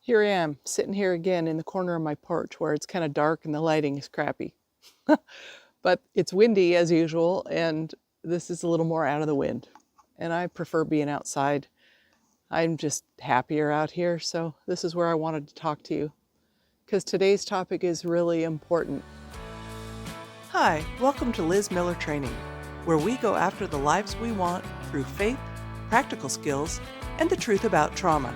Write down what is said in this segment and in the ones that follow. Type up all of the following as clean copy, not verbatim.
Here I am, sitting here again in the corner of my porch where it's kind of dark and the lighting is crappy. But it's windy as usual, and this is a little more out of the wind. And I prefer being outside. I'm just happier out here, so this is where I wanted to talk to you, because today's topic is really important. Hi, welcome to Liz Miller Training, where we go after the lives we want through faith, practical skills, and the truth about trauma.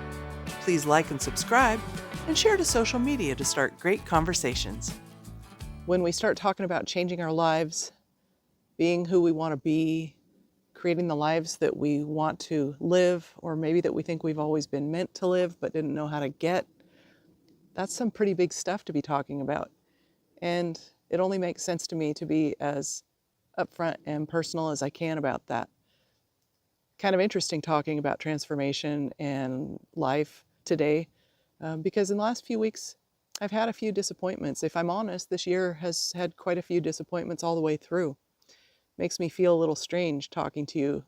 Please like and subscribe, and share to social media to start great conversations. When we start talking about changing our lives, being who we want to be, creating the lives that we want to live, or maybe that we think we've always been meant to live but didn't know how to get, that's some pretty big stuff to be talking about. And it only makes sense to me to be as upfront and personal as I can about that. Kind of interesting talking about transformation and life today, because in the last few weeks, I've had a few disappointments. If I'm honest, this year has had quite a few disappointments all the way through. Makes me feel a little strange talking to you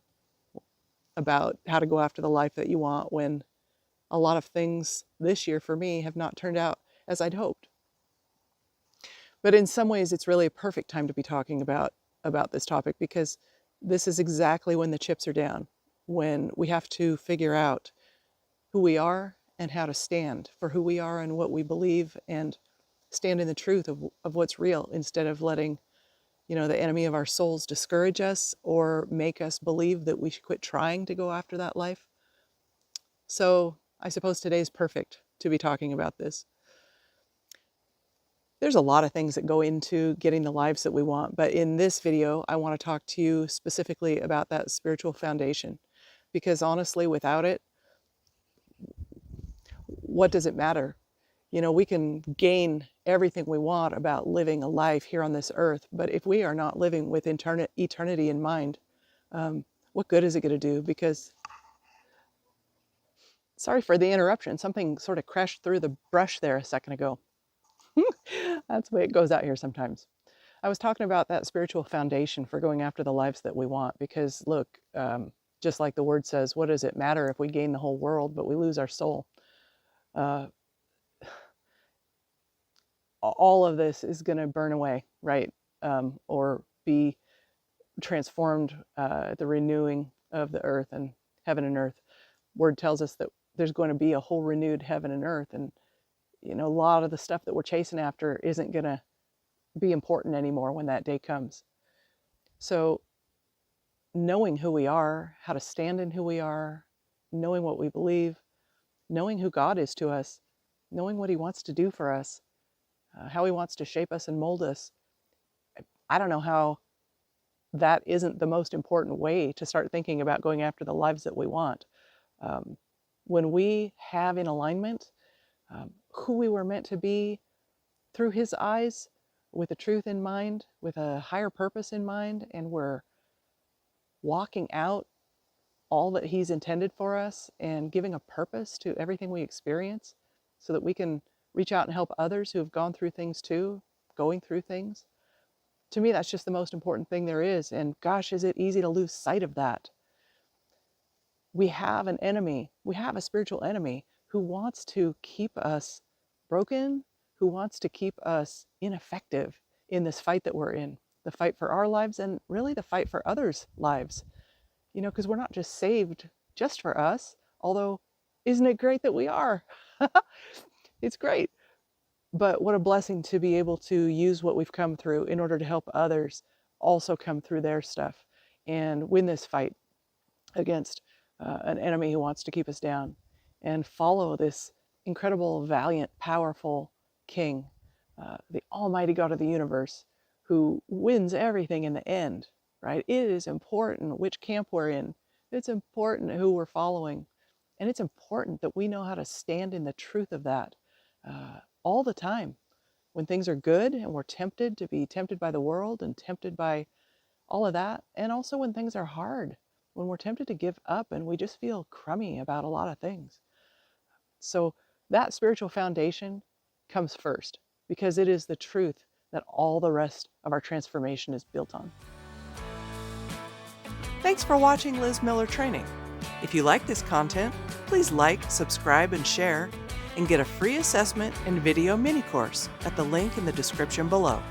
about how to go after the life that you want when a lot of things this year for me have not turned out as I'd hoped. But in some ways, it's really a perfect time to be talking about this topic, because this is exactly when the chips are down, when we have to figure out who we are and how to stand for who we are and what we believe, and stand in the truth of what's real, instead of letting the enemy of our souls discourage us or make us believe that we should quit trying to go after that life. So I suppose today's perfect to be talking about this. There's a lot of things that go into getting the lives that we want, but in this video, I want to talk to you specifically about that spiritual foundation, because honestly, without it, what does it matter? We can gain everything we want about living a life here on this earth, but if we are not living with eternity in mind, what good is it going to do? Because, sorry for the interruption, something sort of crashed through the brush there a second ago. That's the way it goes out here sometimes. I was talking about that spiritual foundation for going after the lives that we want, because look, just like the word says, what does it matter if we gain the whole world but we lose our soul? All of this is going to burn away, right? Or be transformed at the renewing of the earth and heaven and earth. Word tells us that there's going to be a whole renewed heaven and earth, and a lot of the stuff that we're chasing after isn't going to be important anymore when that day comes. So knowing who we are, how to stand in who we are, knowing what we believe, knowing who God is to us, knowing what he wants to do for us, how he wants to shape us and mold us. I don't know how that isn't the most important way to start thinking about going after the lives that we want. When we have in alignment who we were meant to be through his eyes, with the truth in mind, with a higher purpose in mind, and we're walking out all that he's intended for us and giving a purpose to everything we experience, so that we can reach out and help others who have gone through things too, going through things. To me, that's just the most important thing there is. And gosh, is it easy to lose sight of that. We have an enemy, we have a spiritual enemy who wants to keep us broken, who wants to keep us ineffective in this fight that we're in, the fight for our lives, and really the fight for others' lives. Because we're not just saved just for us, although isn't it great that we are? It's great. But what a blessing to be able to use what we've come through in order to help others also come through their stuff and win this fight against an enemy who wants to keep us down, and follow this incredible, valiant, powerful King, the Almighty God of the universe, who wins everything in the end, right? It is important which camp we're in. It's important who we're following. And it's important that we know how to stand in the truth of that all the time. When things are good and we're tempted to be tempted by the world and tempted by all of that. And also when things are hard, when we're tempted to give up and we just feel crummy about a lot of things. So that spiritual foundation comes first, because it is the truth that all the rest of our transformation is built on. Thanks for watching Liz Miller Training. If you like this content, please like, subscribe, and share. and get a free assessment and video mini course at the link in the description below.